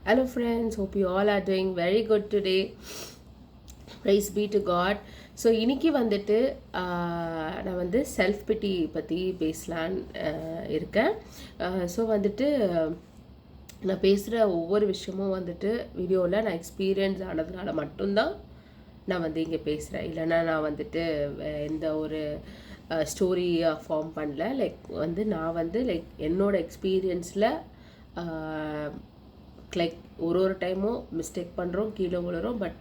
Hello friends, hope you all are doing very good today. Praise be to God. So இன்னைக்கு வந்துட்டு நான் வந்து self பிட்டி பற்றி பேசலான்னு இருக்கேன். ஸோ வந்துட்டு நான் பேசுகிற ஒவ்வொரு விஷயமும் வந்துட்டு வீடியோவில் நான் எக்ஸ்பீரியன்ஸ் ஆனதுனால மட்டும்தான் நான் வந்து இங்கே பேசுகிறேன். இல்லைன்னா நான் வந்துட்டு எந்த ஒரு ஸ்டோரி ஃபார்ம் பண்ணல. நான் வந்து என்னோடய எக்ஸ்பீரியன்ஸில் ஒரு டைமும் மிஸ்டேக் பண்ணுறோம், கீழே விழுறோம். பட்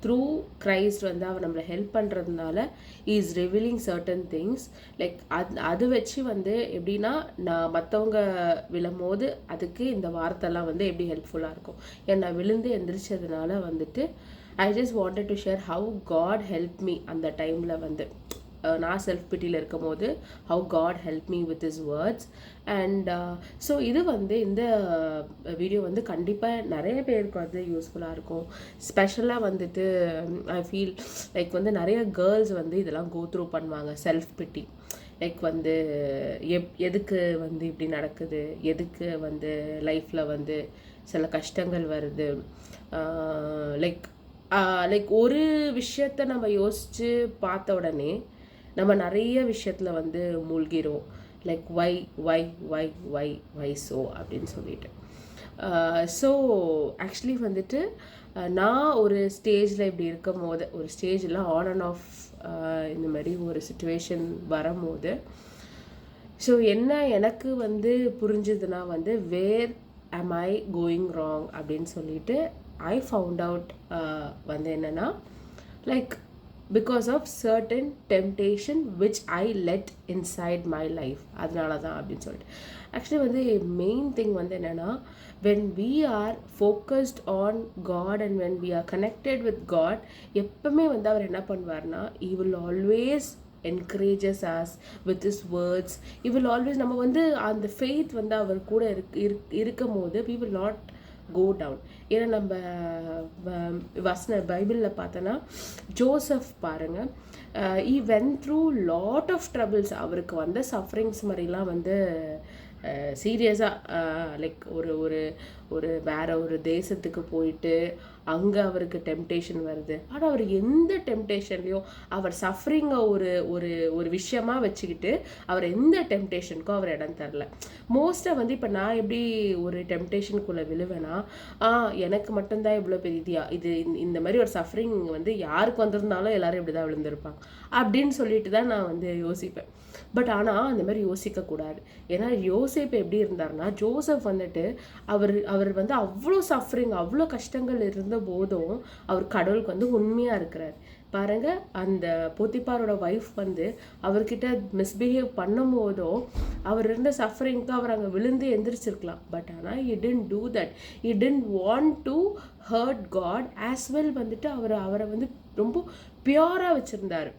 த்ரூ கிரைஸ்ட் வந்து அவர் நம்மளை ஹெல்ப் பண்ணுறதுனால இஸ் ரிவீலிங் சர்டன் திங்ஸ். அது வச்சு வந்து எப்படின்னா, நான் மற்றவங்க விழும்போது அதுக்கு இந்த வார்த்தைலாம் வந்து எப்படி ஹெல்ப்ஃபுல்லாக இருக்கும். ஏன்னா நான் விழுந்து எந்திரிச்சதுனால வந்துட்டு I just wanted to share how God help me. அந்த டைமில் வந்து நான் செல்ஃப் பிட்டியில் இருக்கும் போது how God help me with his words. And so இது வந்து இந்த வீடியோ வந்து கண்டிப்பாக நிறைய பேருக்கு வந்து யூஸ்ஃபுல்லாக இருக்கும். ஸ்பெஷலாக வந்துட்டு ஐ ஃபீல் வந்து நிறைய கேர்ள்ஸ் வந்து இதெல்லாம் கோ த்ரூ பண்ணுவாங்க. செல்ஃப் பிட்டி வந்து எதுக்கு வந்து இப்படி நடக்குது, எதுக்கு வந்து லைஃப்பில் வந்து சில கஷ்டங்கள் வருது. ஒரு விஷயத்த நம்ம யோசித்து பார்த்த உடனே நம்ம நிறைய விஷயத்தில் வந்து மூழ்கிடுவோம். வை ஸோ அப்படின்னு சொல்லிட்டு. ஸோ ஆக்சுவலி வந்துட்டு நான் ஒரு ஸ்டேஜில் இப்படி இருக்கும் போது, ஒரு ஸ்டேஜில் ஆன் அண்ட் ஆஃப் இந்த மாதிரி ஒரு சுச்சுவேஷன் வரும்போது, ஸோ என்ன எனக்கு வந்து புரிஞ்சுதுன்னா வந்து வேர் am I going wrong அப்படின்னு சொல்லிட்டு ஐ ஃபவுண்ட் அவுட் வந்து என்னென்னா, because of certain temptation which I let inside my life. அதனால தான் அப்படின்னு சொல்லிட்டு ஆக்சுவலி வந்து மெயின் திங் வந்து என்னென்னா, when we are focused on God and when we are connected with God, எப்பவுமே வந்து அவர் என்ன பண்ணுவார்னா, he will always encourages us with his words. he will always, நம்ம வந்து அந்த ஃபெய்த் வந்து அவர் கூட இருக்கும் போது we will not go down. ஏன்னா நம்ம பைபிளில் பார்த்தோன்னா ஜோசப் பாருங்கள், he went through lot of troubles. அவருக்கு வந்த சஃபரிங்ஸ் மாதிரிலாம் வந்து சீரியஸாக ஒரு ஒரு ஒரு வேற ஒரு தேசத்துக்கு போயிட்டு அங்கே அவருக்கு டெம்டேஷன் வருது. ஆனால் அவர் எந்த டெம்டேஷன்லையும் அவர் சஃபரிங்கை ஒரு ஒரு ஒரு விஷயமா வச்சுக்கிட்டு அவர் எந்த டெம்டேஷனுக்கும் அவர் இடம் தரல. மோஸ்ட்டாக வந்து இப்போ நான் எப்படி ஒரு டெம்டேஷனுக்குள்ளே விழுவேன்னா, எனக்கு மட்டும்தான் இவ்வளோ பெரிய இது இந்த மாதிரி ஒரு சஃபரிங் வந்து யாருக்கு வந்திருந்தாலும் எல்லாரும் இப்படி தான் விழுந்திருப்பாங்க அப்படின்னு சொல்லிட்டு தான் நான் வந்து யோசிப்பேன். பட் ஆனால் அந்த மாதிரி யோசிக்கக்கூடாது. ஏன்னா யோசேப்பு எப்படி இருந்தார்னா, ஜோசப் வந்துட்டு அவர் வந்து அவ்வளோ சஃபரிங், அவ்வளோ கஷ்டங்கள் இருந்த போதும் அவர் கடவுளுக்கு வந்து உண்மையாக இருக்கிறார். பாருங்க, அந்த போத்திபாரோட ஒய்ஃப் வந்து அவர்கிட்ட மிஸ்பிஹேவ் பண்ணும் போதும் அவர் இருந்த சஃபரிங்க்கு அவர் அங்கே விழுந்து எந்திரிச்சிருக்கலாம். பட் ஆனால் he didn't do that. he didn't want to hurt God as well. வந்துட்டு அவரை வந்து ரொம்ப பியூராக வச்சுருந்தார்.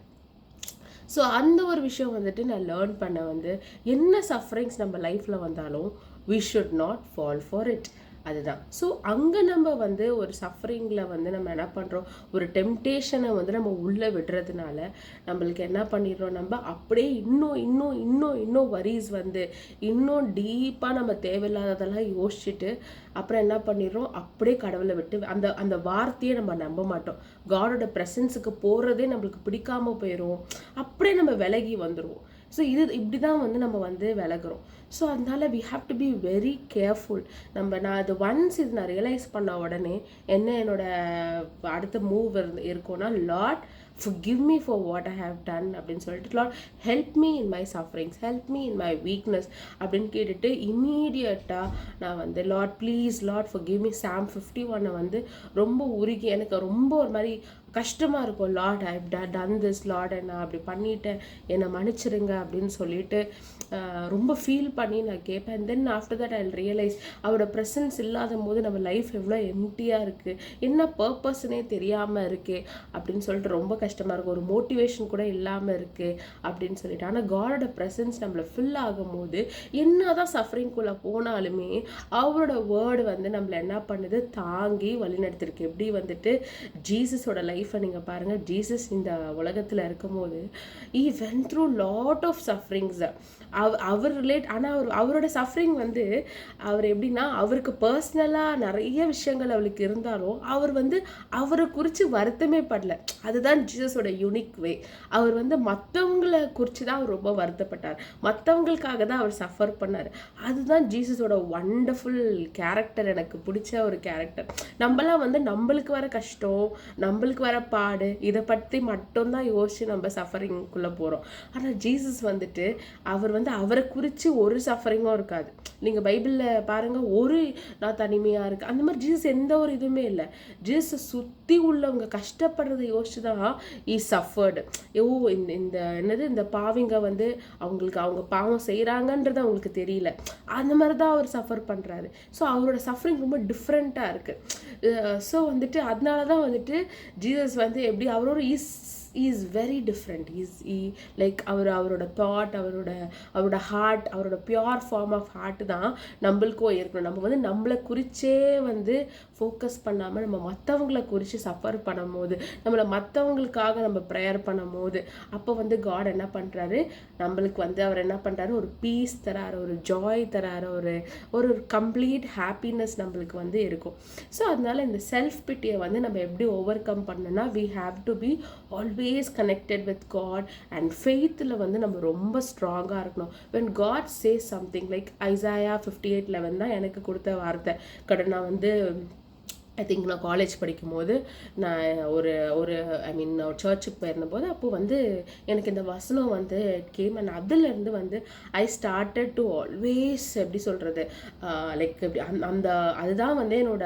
ஸோ அந்த ஒரு விஷயம் வந்துட்டு நான் லேர்ன் பண்ண வந்து, என்ன சஃபரிங்ஸ் நம்ம லைஃப்பில் வந்தாலும் we should not fall for it. அதுதான். ஸோ அங்கே நம்ம வந்து ஒரு சஃபரிங்கில் வந்து நம்ம என்ன பண்ணுறோம், ஒரு டெம்டேஷனை வந்து நம்ம உள்ளே விடுறதுனால நம்மளுக்கு என்ன பண்ணிடுறோம், நம்ம அப்படியே இன்னும் வரிஸ் வந்து இன்னும் டீப்பாக நம்ம தேவையில்லாததெல்லாம் யோசிச்சுட்டு அப்புறம் என்ன பண்ணிடுறோம், அப்படியே கடவுளை விட்டு அந்த அந்த வார்த்தையை நம்ம நம்ப மாட்டோம். காடோட ப்ரெசன்ஸுக்கு போகிறதே நம்மளுக்கு பிடிக்காம போயிடும். அப்படியே நம்ம விலகி வந்துடுவோம். ஸோ இப்படி தான் வந்து நம்ம வந்து விலகுறோம். ஸோ அதனால we have to be very careful. நான் அது ஒன்ஸ் இது நான் ரியலைஸ் பண்ண உடனே என்னோட அடுத்த மூவ் இருக்கும்னா, Lord forgive me for what I have done அப்படின்னு சொல்லிட்டு, Lord help me in my sufferings, help me in my weakness அப்படின்னு கேட்டுட்டு இம்மீடியட்டாக நான் வந்து Lord please Lord forgive me. Psalm 51 வந்து ரொம்ப உருகி எனக்கு ரொம்ப ஒரு மாதிரி கஷ்டமாக இருக்கும். Lord I done this Lord, நான் அப்படி பண்ணிட்டேன், என்னை மன்னிச்சிருங்க அப்படின்னு சொல்லிட்டு ரொம்ப ஃபீல் பண்ணி நான் கேட்பேன். And then after that I realise அவரோட ப்ரெசன்ஸ் இல்லாத போது நம்ம லைஃப் எவ்வளோ எம்டியாக இருக்குது, என்ன பர்பஸ்னே தெரியாமல் இருக்கே அப்படின்னு சொல்லிட்டு ரொம்ப கஷ்டமாக இருக்கும். ஒரு மோட்டிவேஷன் கூட இல்லாமல் இருக்குது அப்படின்னு சொல்லிட்டு. ஆனால் காடோட ப்ரெசன்ஸ் நம்மளை ஃபில் ஆகும் போது என்ன தான் சஃபரிங்குள்ளே போனாலுமே அவரோட வேர்டு வந்து நம்மளை என்ன பண்ணுது, தாங்கி வழிநடத்திருக்கு. எப்படி வந்துட்டு ஜீசஸோட லைஃப் லைஃப்பை நீங்கள் பாருங்கள். ஜீசஸ் இந்த உலகத்தில் இருக்கும்போது he went through lot of sufferings. அவர் ஆனால் அவரோட சஃபரிங் வந்து அவர் எப்படின்னா, அவருக்கு பர்சனலாக நிறைய விஷயங்கள் அவளுக்கு இருந்தாலும் அவர் வந்து அவரை குறித்து வருத்தமே படல. அதுதான் ஜீசஸோட யூனிக் வே. அவர் வந்து மற்றவங்களை குறித்து தான் அவர் ரொம்ப வருத்தப்பட்டார், மற்றவங்களுக்காக தான் அவர் சஃபர் பண்ணார். அதுதான் ஜீசஸோட வண்டர்ஃபுல் கேரக்டர், எனக்கு பிடிச்ச ஒரு கேரக்டர். நம்மளாம் வந்து நம்மளுக்கு வர கஷ்டம், நம்மளுக்கு வர பாடு, இதை பற்றி மட்டும்தான் யோசிச்சு நம்ம சஃபரிங்குள்ளே போகிறோம். ஆனால் ஜீசஸ் வந்துட்டு அவர் வந்து அவரை குறித்து ஒரு சஃபரிங்கும் இருக்காது. நீங்கள் பைபிளில் பாருங்கள், ஒரு நான் தனிமையாக இருக்கு அந்த மாதிரி ஜீசஸ் எந்த ஒரு இதுவுமே இல்லை. ஜீசஸ் சுற்றி உள்ளவங்க கஷ்டப்படுறதை யோசிச்சு தான் ஈ சஃபர்டு. இந்த என்னது இந்த பாவிங்க வந்து அவங்க பாவம் செய்கிறாங்கன்றது அவங்களுக்கு தெரியல, அந்த மாதிரி தான் அவர் சஃபர் பண்ணுறாரு. ஸோ அவரோட சஃபரிங் ரொம்ப டிஃப்ரெண்ட்டாக இருக்குது. ஸோ வந்துட்டு அதனால தான் வந்துட்டு ஜீசஸ் வந்து எப்படி அவரோட இஸ் வெரி டிஃப்ரெண்ட். லைக் அவரோட தாட், அவரோட ஹார்ட், அவரோட பியோர் ஃபார்ம் ஆஃப் ஹார்ட் தான் நம்மளுக்கும் இருக்கணும். நம்ம வந்து நம்மளை குறிச்சே வந்து ஃபோக்கஸ் பண்ணாமல் நம்ம மற்றவங்களை குறித்து சஃபர் பண்ணும் போது, நம்மளை மற்றவங்களுக்காக நம்ம ப்ரேயர் பண்ணும் போது, அப்போ வந்து காட் என்ன பண்ணுறாரு, நம்மளுக்கு வந்து அவர் என்ன பண்ணுறாரு, ஒரு பீஸ் தராரு, ஒரு ஜாய் தராரு, ஒரு கம்ப்ளீட் ஹாப்பினஸ் நம்மளுக்கு வந்து இருக்கும். ஸோ அதனால இந்த செல்ஃப் பிட்டியை வந்து நம்ம எப்படி ஓவர் கம் பண்ணணும்னா, we have to be always connected with God and ஃபெய்த்தில் வந்து நம்ம ரொம்ப ஸ்ட்ராங்காக இருக்கணும். when God says something, like Isaiah 58:11 தான் எனக்கு கொடுத்த வார்த்தை. நான் வந்து ஐ திங்க் நான் காலேஜ் படிக்கும் போது நான் ஒரு சர்ச்சுக்கு போயிருந்தபோது அப்போது வந்து எனக்கு இந்த வசனம் வந்து கேம். அண்ட் அதுலேருந்து வந்து ஐ ஸ்டார்டட் டு ஆல்வேஸ் எப்படி சொல்கிறது, லைக் அதுதான் வந்து என்னோட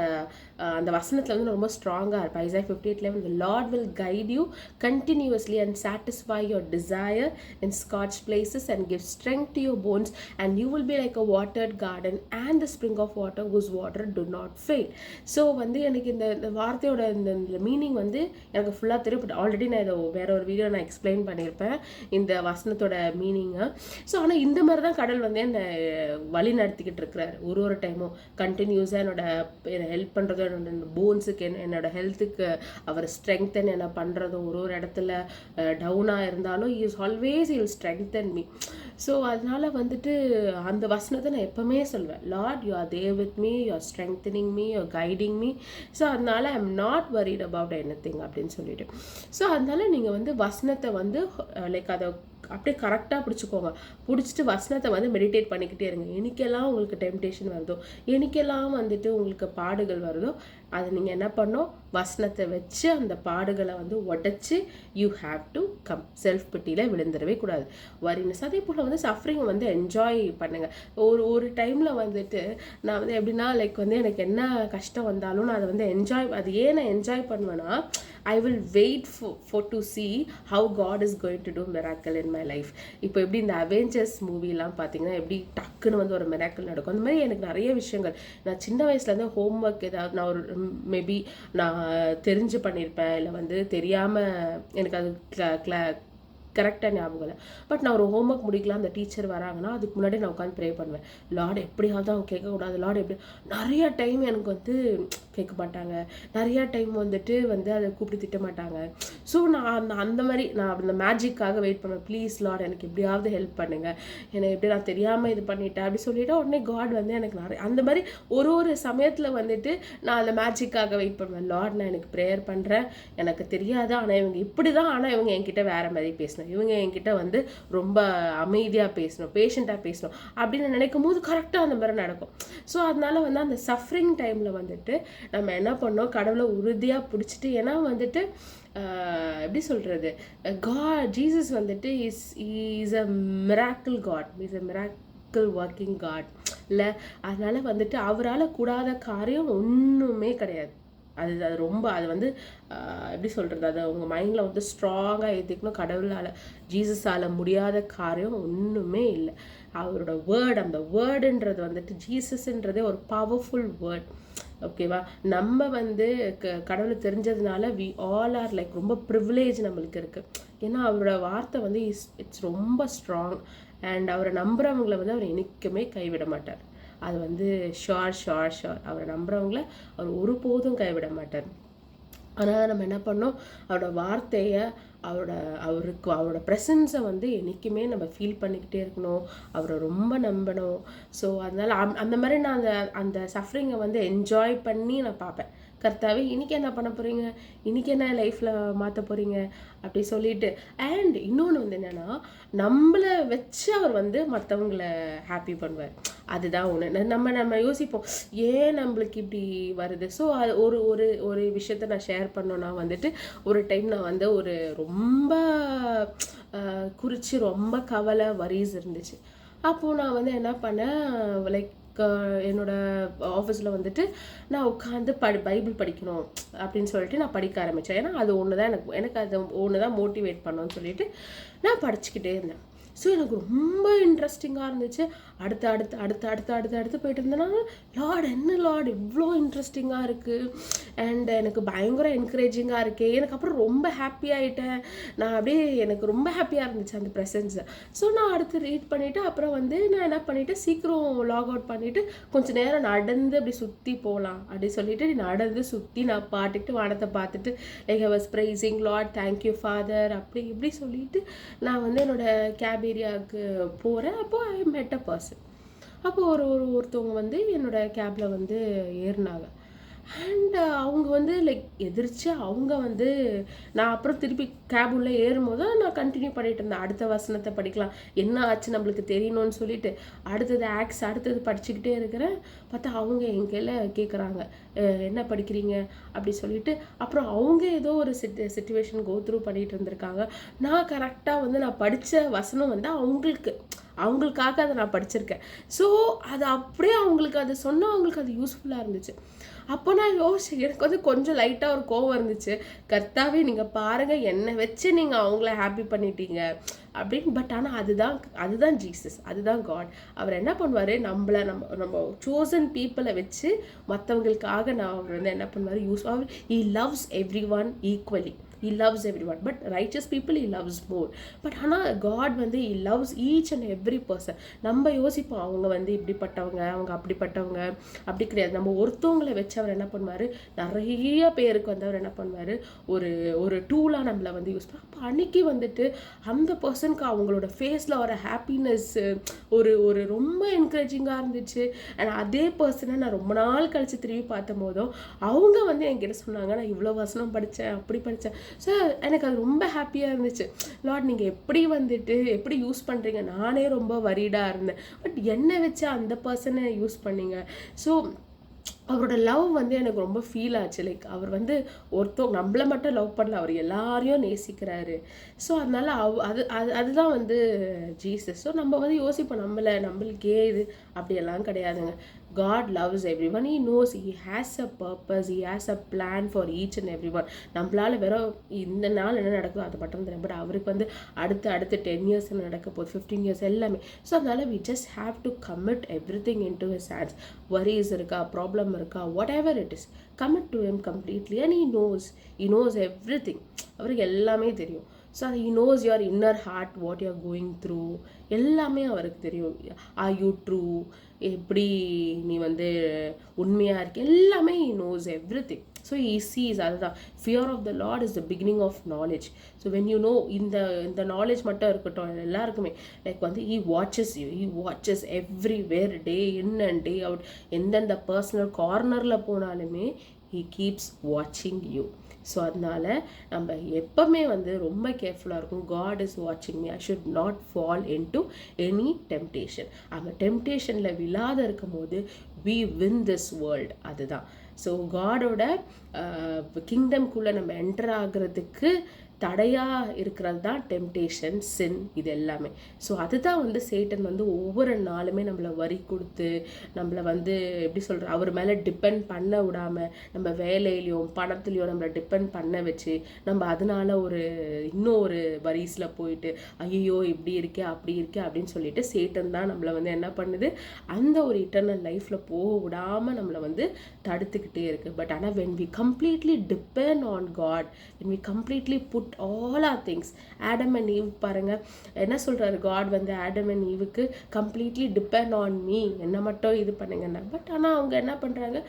அந்த வசனத்தில் வந்து ரொம்ப ஸ்ட்ராங்காக இருப்பேன். Isaiah 58:11, the Lord will guide you continuously and satisfy your desire in scorched places and give strength to your bones, and you will be like a watered garden and the spring of water whose water do not fail. So வந்து எனக்கு இந்த வார்த்தையோட இந்த meaning வந்து எனக்கு ஃபுல்லாக தெரியும். But already நான் இதை வேற ஒரு வீடியோ நான் எக்ஸ்பிளைன் பண்ணியிருப்பேன் இந்த வசனத்தோட மீனிங்கை. ஸோ ஆனால் இந்த மாதிரி தான் கடல் வந்து என்னை வழி நடத்திக்கிட்டு இருக்கிறாரு ஒரு டைமும் கண்டினியூஸாக என்னோட ஹெல்ப் பண்ணுறதோ, என்னோட போன்ஸுக்கு, என்னோட ஹெல்த்துக்கு அவர் ஸ்ட்ரெங்தன் என்ன பண்ணுறதும், ஒரு இடத்துல டவுனாக இருந்தாலும் is always will strengthen me. So அதனால வந்துட்டு அந்த வசனத்தை நான் எப்பவுமே சொல்வேன், Lord you are there with me, you are strengthening me, you are guiding me. So அதனால I am not worried about anything அப்படின்னு சொல்லிட்டு. ஸோ அதனால நீங்கள் வந்து வசனத்தை வந்து லைக் அதை அப்படியே கரெக்டாக பிடிச்சிக்கோங்க. பிடிச்சிட்டு வசனத்தை வந்து மெடிடேட் பண்ணிக்கிட்டே இருங்க. எனக்கெல்லாம் உங்களுக்கு டெம்டேஷன் வருதோ, எனக்கெல்லாம் வந்துட்டு உங்களுக்கு பாடுகள் வருதோ, அதை நீங்கள் என்ன பண்ணோம், வசனத்தை வச்சு அந்த பாடுகளை வந்து உடச்சி you have to come. Self பிட்டியில் விழுந்துடவே கூடாது, வரினஸ். அதே போல் வந்து சஃபரிங்கை வந்து என்ஜாய் பண்ணுங்கள். ஒரு டைமில் வந்துட்டு நான் வந்து எப்படின்னா, லைக் வந்து எனக்கு என்ன கஷ்டம் வந்தாலும் நான் அதை வந்து அது ஏன் நான் என்ஜாய் பண்ணுவேன்னா, I will wait for to see how God is going to do miracle in my life. இப்போ எப்படி இந்த அவெஞ்சர்ஸ் மூவிலாம் பார்த்தீங்கன்னா எப்படி டக்குன்னு வந்து ஒரு மிராக்கிள் நடக்கும். அந்த மாதிரி எனக்கு நிறைய விஷயங்கள் நான் சின்ன வயசுலேருந்து ஹோம்ஒர்க் ஏதாவது நான் ஒரு மேபி நான் தெரிஞ்சு பண்ணியிருப்பேன், இல்லை வந்து தெரியாமல் எனக்கு அது கரெக்டாக ஞாபகம் இல்லை. பட் நான் ஒரு ஹோம்ஒர்க் முடிக்கலாம், அந்த டீச்சர் வராங்கன்னா அதுக்கு முன்னாடி நான் உட்காந்து ப்ரே பண்ணுவேன், லார்ட் எப்படியாவது அவங்க கேட்கக்கூடாது, லார்ட் எப்படி. நிறையா டைம் எனக்கு வந்து கேட்க மாட்டாங்க, நிறையா டைம் வந்துட்டு அதை கூப்பிட்டு திட்ட மாட்டாங்க. ஸோ நான் அந்த மாதிரி நான் அந்த மேஜிக்காக வெயிட் பண்ணுவேன், ப்ளீஸ் லார்ட் எனக்கு எப்படியாவது ஹெல்ப் பண்ணுங்கள், என்னை எப்படி நான் தெரியாமல் இது பண்ணிட்டேன் அப்படி சொல்லிவிட்டு உடனே காட் வந்து எனக்கு நிறைய அந்த மாதிரி ஒரு சமயத்தில் வந்துட்டு நான் அந்த மேஜிக்காக வெயிட் பண்ணுவேன். லார்ட் நான் எனக்கு ப்ரேயர் பண்ணுறேன், எனக்கு தெரியாது, ஆனால் இவங்க இப்படி தான், ஆனால் இவங்க என்கிட்ட வேறு மாதிரி பேசினேன், இவங்க என்கிட்ட வந்து ரொம்ப அமைதியாக பேசணும், பேஷண்ட்டாக பேசணும் அப்படின்னு நினைக்கும் போது கரெக்டாக அந்த மாதிரி நடக்கும். ஸோ அதனால வந்து அந்த சஃபரிங் டைமில் வந்துட்டு நம்ம என்ன பண்ணோம், கடவுளை உறுதியாக பிடிச்சிட்டு, ஏன்னா வந்துட்டு எப்படி சொல்கிறது, ஜீசஸ் வந்துட்டு is a miracle God, is a miracle working God இல்லை. அதனால வந்துட்டு அவரால் கூடாத காரியம் ஒன்றுமே கிடையாது. அது ரொம்ப அது வந்து எப்படி சொல்கிறது, அதை உங்கள் மைண்டில் வந்து ஸ்ட்ராங்காக ஏற்றிக்கணும். கடவுளால் ஜீசஸால் முடியாத காரியம் ஒன்றுமே இல்லை. அவரோட வேர்ட், அந்த வேர்டுன்றது வந்துட்டு ஜீசஸ்ன்றதே ஒரு பவர்ஃபுல் வேர்ட். ஓகேவா, நம்ம வந்து கடவுளை தெரிஞ்சதுனால வி ஆல் ஆர் லைக் ரொம்ப ப்ரிவிலேஜ் நம்மளுக்கு இருக்குது. ஏன்னா அவரோட வார்த்தை வந்து இட்ஸ் ரொம்ப ஸ்ட்ராங். அண்ட் அவரை நம்புகிறவங்களை வந்து அவர் என்றைக்குமே கைவிட மாட்டார். அது வந்து ஷோர். அவரை நம்புறவங்கள அவர் ஒருபோதும் கைவிட மாட்டார். அதனால் நம்ம என்ன பண்ணோம், அவரோட வார்த்தையை, அவரோட ப்ரெசன்ஸை வந்து என்றைக்குமே நம்ம ஃபீல் பண்ணிக்கிட்டே இருக்கணும். அவரை ரொம்ப நம்பணும். ஸோ அதனால் அந்த மாதிரி நான் அந்த அந்த சஃபரிங்கை வந்து என்ஜாய் பண்ணி நான் பார்ப்பேன். கர்த்தாவே இன்றைக்கி என்ன பண்ண போகிறீங்க, இன்றைக்கி என்ன லைஃப்பில் மாற்ற போகிறீங்க அப்படி சொல்லிட்டு. அண்ட் இன்னொன்று வந்து என்னென்னா, நம்மளை வச்சு அவர் வந்து மற்றவங்கள ஹாப்பி பண்ணுவார். அதுதான் ஒன்று. நம்ம யோசிப்போம், ஏன் நம்மளுக்கு இப்படி வருது. ஸோ அது ஒரு ஒரு ஒரு விஷயத்த நான் ஷேர் பண்ணோன்னா வந்துட்டு, ஒரு டைம் நான் வந்து ஒரு ரொம்ப குறித்து ரொம்ப கவலை வரிஸ் இருந்துச்சு. அப்போது நான் வந்து என்ன பண்ணேன், லைக் என்னோட ஆஃபீஸில் வந்துட்டு நான் உட்காந்து பைபிள் படிக்கணும் அப்படின்னு சொல்லிட்டு நான் படிக்க ஆரம்பித்தேன். ஏன்னா அது ஒன்று தான் எனக்கு அது ஒன்று தான் மோட்டிவேட் பண்ணணும்னு சொல்லிட்டு நான் படிச்சுக்கிட்டே இருந்தேன். ஸோ எனக்கு ரொம்ப இன்ட்ரெஸ்டிங்காக இருந்துச்சு. அடுத்து அடுத்து அடுத்து அடுத்து அடுத்து அடுத்து போயிட்டு இருந்தேன்னா, லார்ட் என்ன லார்ட் இவ்வளோ இன்ட்ரெஸ்டிங்காக இருக்குது, அண்ட் எனக்கு பயங்கர என்கரேஜிங்காக இருக்குது. எனக்கு அப்புறம் ரொம்ப ஹாப்பி ஆகிட்டேன். நான் அப்படியே எனக்கு ரொம்ப ஹாப்பியாக இருந்துச்சு அந்த ப்ரெசன்ஸை. ஸோ நான் அடுத்து ரீட் பண்ணிவிட்டு அப்புறம் வந்து நான் என்ன பண்ணிவிட்டு சீக்கிரம் லாக் அவுட் பண்ணிவிட்டு கொஞ்சம் நேரம் நடந்து அப்படி சுற்றி போகலாம் அப்படி சொல்லிட்டு நடந்து சுற்றி நான் பாட்டுக்கிட்டு வானத்தை பார்த்துட்டு like I was pricing Lord, thank you father அப்படி இப்படி சொல்லிட்டு நான் வந்து என்னோடய கேப் ஏரியாவுக்கு போகிறேன். அப்போது ஐ மெட் அ பர்சன். அப்போது ஒருத்தவங்க வந்து என்னோட கேபில் வந்து ஏறினாங்க. அண்ட் அவங்க வந்து லைக் எதிர்த்து அவங்க வந்து நான் அப்புறம் திருப்பி கேப் உள்ளே ஏறும்போது நான் கண்டினியூ பண்ணிட்டு இருந்தேன். அடுத்த வசனத்தை படிக்கலாம், என்ன ஆச்சு நம்மளுக்கு தெரியணும்னு சொல்லிட்டு அடுத்தது படிச்சுக்கிட்டே இருக்கிறேன். பார்த்தா அவங்க என் கையில் கேட்குறாங்க, என்ன படிக்கிறீங்க அப்படி சொல்லிட்டு. அப்புறம் அவங்க ஏதோ ஒரு சிச்சுவேஷன் கோ த்ரூ பண்ணிட்டு இருந்திருக்காங்க. நான் கரெக்டாக வந்து நான் படித்த வசனம் வந்து அவங்களுக்காக அதை நான் படிச்சிருக்கேன். ஸோ அது அப்படியே அவங்களுக்கு அது சொன்னால் அவங்களுக்கு அது யூஸ்ஃபுல்லாக இருந்துச்சு. அப்போ நான் யோசிச்சேன், எனக்கு வந்து கொஞ்சம் லைட்டாக ஒரு கோவம் இருந்துச்சு. கர்த்தாவே நீங்கள் பாருங்கள், என்னை வச்சு நீங்கள் அவங்கள ஹாப்பி பண்ணிட்டீங்க அப்படின்னு. பட் ஆனால் அதுதான் ஜீசஸ், அதுதான் காட். அவர் என்ன பண்ணுவார், நம்ம சோசன் பீப்புளை வச்சு மற்றவங்களுக்காக அவர் வந்து என்ன பண்ணுவார், அவர் he loves everyone equally. He loves everyone, but righteous people he loves more. But ஆனால் God வந்து he loves each and every person. நம்ம யோசிப்போம், அவங்க வந்து இப்படிப்பட்டவங்க, அவங்க அப்படிப்பட்டவங்க, அப்படி கிடையாது. நம்ம ஒருத்தவங்களை வச்சு அவர் என்ன பண்ணுவார், நிறைய பேருக்கு வந்து அவர் என்ன பண்ணுவார், ஒரு டூலாக நம்மளை வந்து யூஸ் பண்ணுவார். அப்போ அன்னைக்கு வந்துட்டு அந்த பர்சனுக்கு அவங்களோட ஃபேஸில் வர ஹாப்பினஸ் ஒரு ரொம்ப என்கரேஜிங்காக இருந்துச்சு. அண்ட் அதே பர்சனை நான் ரொம்ப நாள் கழித்து திரும்பி பார்த்த போதும் அவங்க வந்து என்கிட்ட சொன்னாங்க, நான் இவ்வளோ வசனம் படித்தேன், அப்படி படித்தேன். ஸோ எனக்கு அது ரொம்ப ஹாப்பியாக இருந்துச்சு. லார்ட் நீங்கள் எப்படி யூஸ் பண்ணுறீங்க, நானே ரொம்ப வரிடாக இருந்தேன், பட் என்னை வச்சு அந்த பர்சனை யூஸ் பண்ணீங்க. ஸோ அவரோட லவ் வந்து எனக்கு ரொம்ப ஃபீல் ஆச்சு. லைக் அவர் வந்து ஒருத்தவங்க நம்மளை மட்டும் லவ் பண்ணல, அவர் எல்லாரையும் நேசிக்கிறாரு. ஸோ அதனால அதுதான் வந்து ஜீசஸ். ஸோ நம்ம வந்து யோசிப்போம், நம்மளுக்கே இது அப்படியெல்லாம் கிடையாதுங்க. God loves everyone. He knows he has a purpose. He has a plan for each and everyone. நம்மளால வெறும் இந்த நாள் என்ன நடக்குதோ அது மட்டும் தெரியும். பட் அவருக்கு வந்து அடுத்து 10 years நடக்க போகுது, 15 years எல்லாமே. ஸோ அதனால we just have to commit everything into his hands. Worries இருக்கா, ப்ராப்ளம் இருக்கா, whatever it is, commit to him completely and he knows everything. அவருக்கு எல்லாமே தெரியும். So he knows your inner heart, what you are going through, எல்லாமே அவருக்கு தெரியும். Are you true, எப்படி நீ வந்து உண்மையாக இருக்க, எல்லாமே he knows everything. So he sees. அதுதான் fear of the lord is the beginning of knowledge. So when you know, இந்த நாலேஜ் மட்டும் இருக்கட்டும் எல்லாருக்குமே, லைக் வந்து he watches everywhere, day in and day out. எந்தெந்த பர்சனல் கார்னரில் போனாலுமே he keeps watching you. So அதனால் நம்ம எப்போவுமே வந்து ரொம்ப கேர்ஃபுல்லாக இருக்கும். God is watching me. I should not fall into any temptation. அந்த டெம்டேஷனில் விழாத இருக்கும் போது we win this world. அதுதான். ஸோ காடோட கிங்டம்குள்ளே நம்ம என்டர் ஆகிறதுக்கு தடையாக இருக்கிறது தான் டெம்டேஷன், சின், இது எல்லாமே. ஸோ அதுதான் வந்து சேட்டன் வந்து ஒவ்வொரு நாளுமே நம்மளை வரி கொடுத்து நம்மளை வந்து எப்படி சொல்கிற, அவர் மேலே டிபெண்ட் பண்ண விடாமல், நம்ம வேலையிலையும் பணத்துலையும் நம்மளை டிபெண்ட் பண்ண வச்சு நம்ம அதனால இன்னும் ஒரு வரிஸில் போயிட்டு ஐயோ இப்படி இருக்கே அப்படி இருக்கே அப்படின்னு சொல்லிட்டு சேட்டன் தான் நம்மளை வந்து என்ன பண்ணுது, அந்த ஒரு இட்டர்னல் லைஃப்பில் போக விடாமல் நம்மளை வந்து தடுத்துக்கிட்டே இருக்குது. பட் ஆனால் when we completely depend on God, when we completely put put all our things. Adam and Eve பாருங்கள் என்ன சொல்கிறாரு காட் வந்து ஆடம் அண்ட் ஈவுக்கு கம்ப்ளீட்லி டிபெண்ட் ஆன் மீ, என்ன மட்டும் இது பண்ணுங்கன்னா. பட் ஆனால் அவங்க என்ன பண்ணுறாங்க,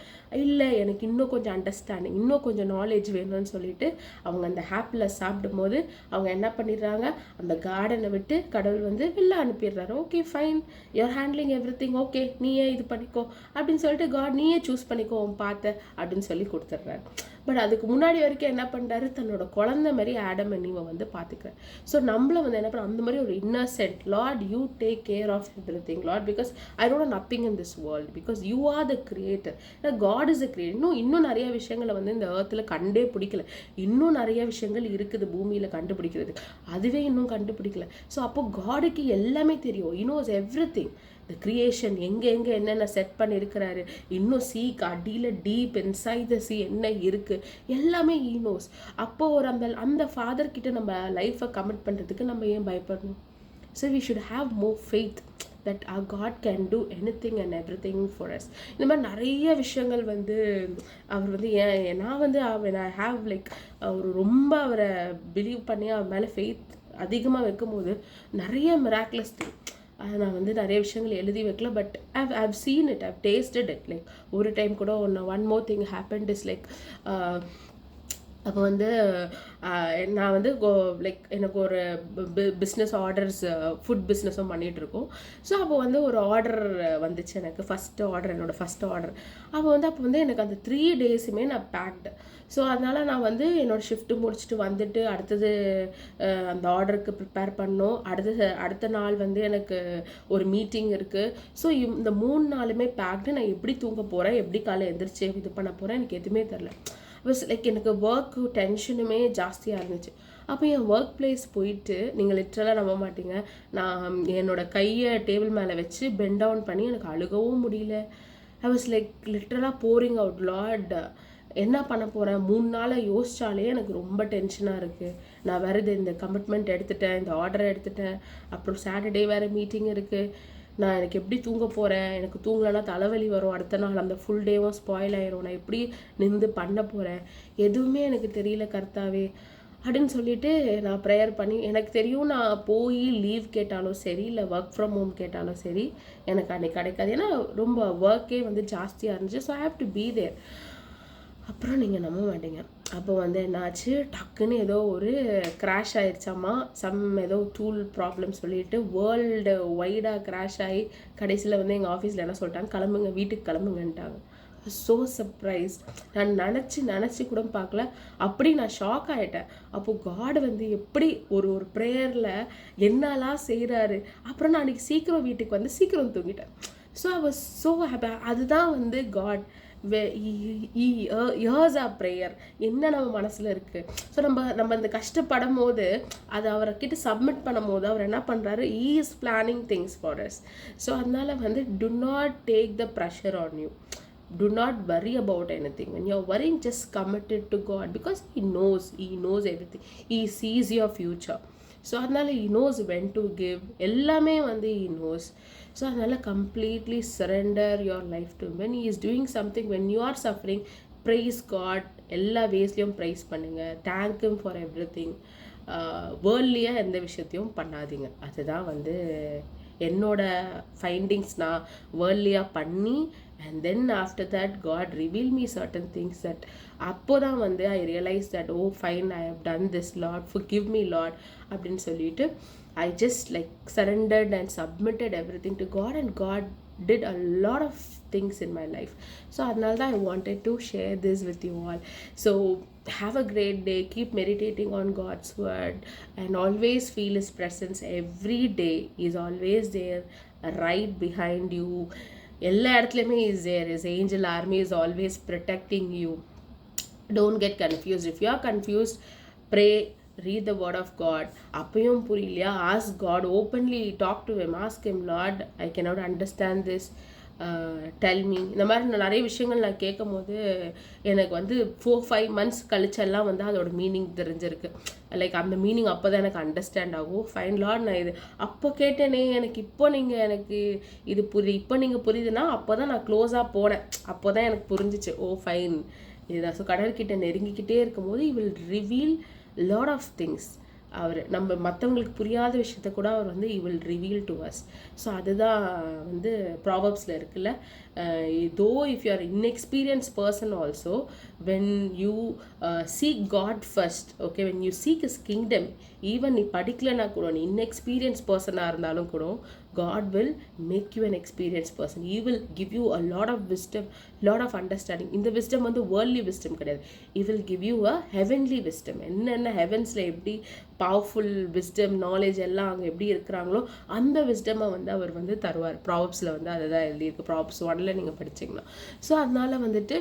இல்லை எனக்கு இன்னும் கொஞ்சம் அண்டர்ஸ்டாண்டிங், இன்னும் கொஞ்சம் நாலேஜ் வேணும்னு சொல்லிட்டு அவங்க அந்த ஆப்பில் சாப்பிடும் போது அவங்க என்ன பண்ணிடுறாங்க, அந்த கார்டனை விட்டு கடவுள் வந்து வெளில அனுப்பிடுறாரு. Okay fine, you're handling everything, okay நீயே இது பண்ணிக்கோ அப்படின்னு சொல்லிட்டு காட் நீயே சூஸ் பண்ணிக்கோ பார்த்த அப்படின்னு சொல்லி கொடுத்துட்றாரு. பட் அதுக்கு முன்னாடி வரைக்கும் என்ன பண்ணுறாரு, தன்னோட குழந்தை மாதிரி ஆடம் அண்ட் ஈவை வந்து பார்த்துக்கிறார். ஸோ நம்மள வந்து என்ன பண்ண, அந்த மாதிரி ஒரு innocent, lord you take care of everything lord, because I don't nothing in this world, because you are the creator, God is a creator. இன்னும் நிறைய விஷயங்களை வந்து இந்த ஏர்த்தில் கண்டே பிடிக்கல, இன்னும் நிறைய விஷயங்கள் இருக்குது பூமியில் கண்டுபிடிக்கிறது, அதுவே இன்னும் கண்டுபிடிக்கல. ஸோ அப்போ காடுக்கு எல்லாமே தெரியும், he knows everything. The creation எங்கே என்னென்ன செட் பண்ணியிருக்கிறாரு, இன்னும் சீக்கு அடியில் டீப் இன்சைட் த சீ என்ன இருக்குது எல்லாமே ஈனோஸ். அப்போது ஒரு அந்த ஃபாதர்கிட்ட நம்ம லைஃப்பை கமிட் பண்ணுறதுக்கு நம்ம ஏன் பயப்படணும்? So we should have more faith that our God can do anything and everything for us. இந்த மாதிரி நிறைய விஷயங்கள் வந்து அவர் வந்து நான் வந்து I have like ஒரு ரொம்ப அவரை பிலீவ் பண்ணி அவர் மேலே ஃபெய்த் அதிகமாக வைக்கும் போது நிறைய மிராக்குலஸ் திங் நான் வந்து நிறைய விஷயங்கள் எழுதி வைக்கல, but I've seen it, I've tasted it. Like ஒரு டைம் கூட one more thing happened is like அப்போ வந்து நான் வந்து லைக் எனக்கு ஒரு பிஸ்னஸ் ஆர்டர்ஸ் ஃபுட் பிஸ்னஸும் பண்ணிகிட்ருக்கோம். ஸோ அப்போ வந்து ஒரு ஆர்டர் வந்துச்சு எனக்கு, என்னோடய ஃபஸ்ட் ஆர்டர். அப்போ வந்து எனக்கு அந்த 3 days நான் பேக்டு. ஸோ அதனால் நான் வந்து என்னோடய ஷிஃப்ட்டு முடிச்சுட்டு வந்துட்டு அடுத்தது அந்த ஆர்டருக்கு ப்ரிப்பேர் பண்ணோம். அடுத்த நாள் வந்து எனக்கு ஒரு மீட்டிங் இருக்குது. ஸோ இந்த 3 நாளுமே பேக்டு. நான் எப்படி தூங்க போகிறேன், எப்படி காலை எந்திரிச்சு இது பண்ண போகிறேன் எனக்கு எதுவுமே தெரில. லைக் எனக்கு ஒர்க்கு டென்ஷனுமே ஜாஸ்தியாக இருந்துச்சு. அப்போ என் ஒர்க் பிளேஸ் போயிட்டு நீங்கள் லிட்ரலாக நம்ப மாட்டீங்க, நான் என்னோடய கையை டேபிள் மேலே வச்சு பெண்ட் டவுன் பண்ணி எனக்கு அழுகவும் முடியல. ஐ வாஸ் லைக் லிட்ரலாக போரிங் அவுட், லார்ட் என்ன பண்ண போகிறேன், 3 நாளை யோசிச்சாலே எனக்கு ரொம்ப டென்ஷனாக இருக்குது. நான் வேறு இந்த கமிட்மெண்ட் எடுத்துட்டேன், இந்த ஆர்டரை எடுத்துட்டேன், அப்புறம் சாட்டர்டே வேறு மீட்டிங் இருக்குது, நான் எனக்கு எப்படி தூங்க போகிறேன், எனக்கு தூங்கலைன்னா தலைவலி வரும், அடுத்த நாள் அந்த ஃபுல் டேவும் ஸ்பாயில் ஆயிரும், நான் எப்படி நின்று பண்ண போகிறேன், எதுவுமே எனக்கு தெரியல கர்த்தாவே அப்படின்னு சொல்லிட்டு நான் ப்ரேயர் பண்ணி, எனக்கு தெரியும் நான் போய் லீவ் கேட்டாலும் சரி இல்லை ஒர்க் ஃப்ரம் ஹோம் கேட்டாலும் சரி எனக்கு அன்றைக்கி கிடைக்காது, ஏன்னா ரொம்ப ஒர்க்கே வந்து ஜாஸ்தியாக இருந்துச்சு. So I have to be there. அப்புறம் நீங்கள் நம்ப மாட்டீங்க, அப்போ வந்து என்னாச்சு, டக்குன்னு ஏதோ ஒரு கிராஷ் ஆயிடுச்சாமா, ஏதோ டூல் ப்ராப்ளம் சொல்லிட்டு வேர்ல்டு வைடாக கிராஷ் ஆகி கடைசியில் வந்து எங்கள் ஆஃபீஸில் என்ன சொல்லிட்டாங்க, கிளம்புங்க வீட்டுக்கு கிளம்புங்கன்ட்டாங்க. ஸோ சர்ப்ரைஸ், நான் நினச்சி கூட பார்க்கல, அப்படி நான் ஷாக் ஆகிட்டேன். அப்போது காட் வந்து எப்படி ஒரு ப்ரேயரில் என்னெல்லாம் செய்கிறாரு. அப்புறம் நான் அன்றைக்கி சீக்கிரம் வீட்டுக்கு வந்து சீக்கிரம் தூங்கிட்டேன். So I was so happy. அதுதான் வந்து காட் இயர்ஸ் ஆஃப் ப்ரேயர் என்ன நம்ம மனசில் இருக்குது. ஸோ நம்ம இந்த கஷ்டப்படும் போது அதை அவர்கிட்ட சப்மிட் பண்ணும் போது அவர் என்ன பண்ணுறாரு, he is planning things for us. So அதனால் வந்து do not take the pressure on you. Do not worry about anything. When you're worrying, just commit it to God, because He knows everything. He sees your future. So அதனால் he knows when to give. எல்லாமே வந்து he knows. So அதனால் completely surrender your life to Him. When He is doing something, when you are suffering, praise God. எல்லா வேஸ்லையும் price பண்ணுங்கள். Thank Him for everything. வேர்ல்ட்லியாக எந்த விஷயத்தையும் பண்ணாதீங்க. அதுதான் வந்து என்னோட ஃபைண்டிங்ஸ். நான் வேர்ல்ட்லியாக பண்ணி and then after that God revealed me certain things that அப்போ தான் வந்து I realized that oh fine, I have done this, Lord forgive me Lord அப்படின்னு சொல்லிட்டு I just like surrendered and submitted everything to God, and God did a lot of things in my life. So அதனால தான் I wanted to share this with you all. So have a great day, keep meditating on God's word, and always feel His presence every day. He is always there, right behind you. எல்லா இடத்துலையுமே is there. His angel army is always protecting you. Don't get confused. If you are confused, pray, read the word of God. அப்பயும் புரியலையா, ask God openly, talk to Him, ask Him, Lord I cannot understand this, tell me. இந்த மாதிரி நிறைய விஷயங்கள் நான் கேட்கும் போது எனக்கு வந்து 4-5 months கழிச்செல்லாம் வந்து அதோட மீனிங் தெரிஞ்சிருக்கு. லைக் அந்த மீனிங் அப்போ தான் எனக்கு அண்டர்ஸ்டாண்ட் ஆகும். ஃபைன் லார்ட், நான் இது அப்போ கேட்டேனே, எனக்கு எனக்கு இது இப்போ நீங்கள் புரியுதுன்னா அப்போ தான் நான் க்ளோஸாக போனேன். அப்போ தான் எனக்கு புரிஞ்சிச்சு, ஓ ஃபைன் இதுதான். ஸோ கடவுள்கிட்ட நெருங்கிக்கிட்டே இருக்கும்போது He will reveal lot of things. அவர் நம்ம மற்றவங்களுக்கு புரியாத விஷயத்த கூட அவர் வந்து he will reveal to us. So அதுதான் வந்து ப்ராவர்ப்ஸில் இருக்குல்ல, though if you are inexperienced person also, when you seek God first, okay, when you seek his kingdom, even நீ படிக்கலைன்னா கூட, நீ inexperienced பர்சனாக இருந்தாலும் கூட, God will make you an experienced person. He will give you a lot of wisdom, lot of understanding. இந்த wisdom வந்து worldly wisdom கிடையாது. He will give you a heavenly wisdom. என்னென்ன ஹெவன்ஸில் எப்படி பவர்ஃபுல் wisdom, நாலேஜ் எல்லாம் அங்கே எப்படி இருக்கிறாங்களோ அந்த wisdom-ஐ வந்து அவர் வந்து தருவார். ப்ராவப்ஸில் வந்து அதை தான் எழுதியிருக்கு. ப்ராவப்ஸ் 1 நீங்கள் படிச்சிங்கன்னா. ஸோ அதனால வந்துட்டு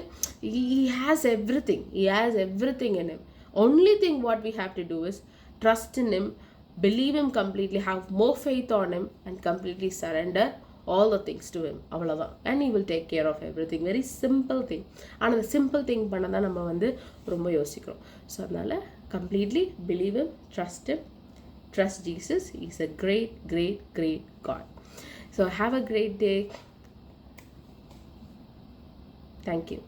he has everything. He has everything in him. Only thing what we have to do is trust in him, believe him completely, have more faith on him, and completely surrender all the things to him. அவ்வளோதான். and he will take care of everything. very simple thing. ஆனால் அந்த simple thing பண்ண தான் நம்ம வந்து ரொம்ப யோசிக்கிறோம். So அதனால் completely believe him, trust Jesus. He's a great, great, great God. So have a great day. Thank you.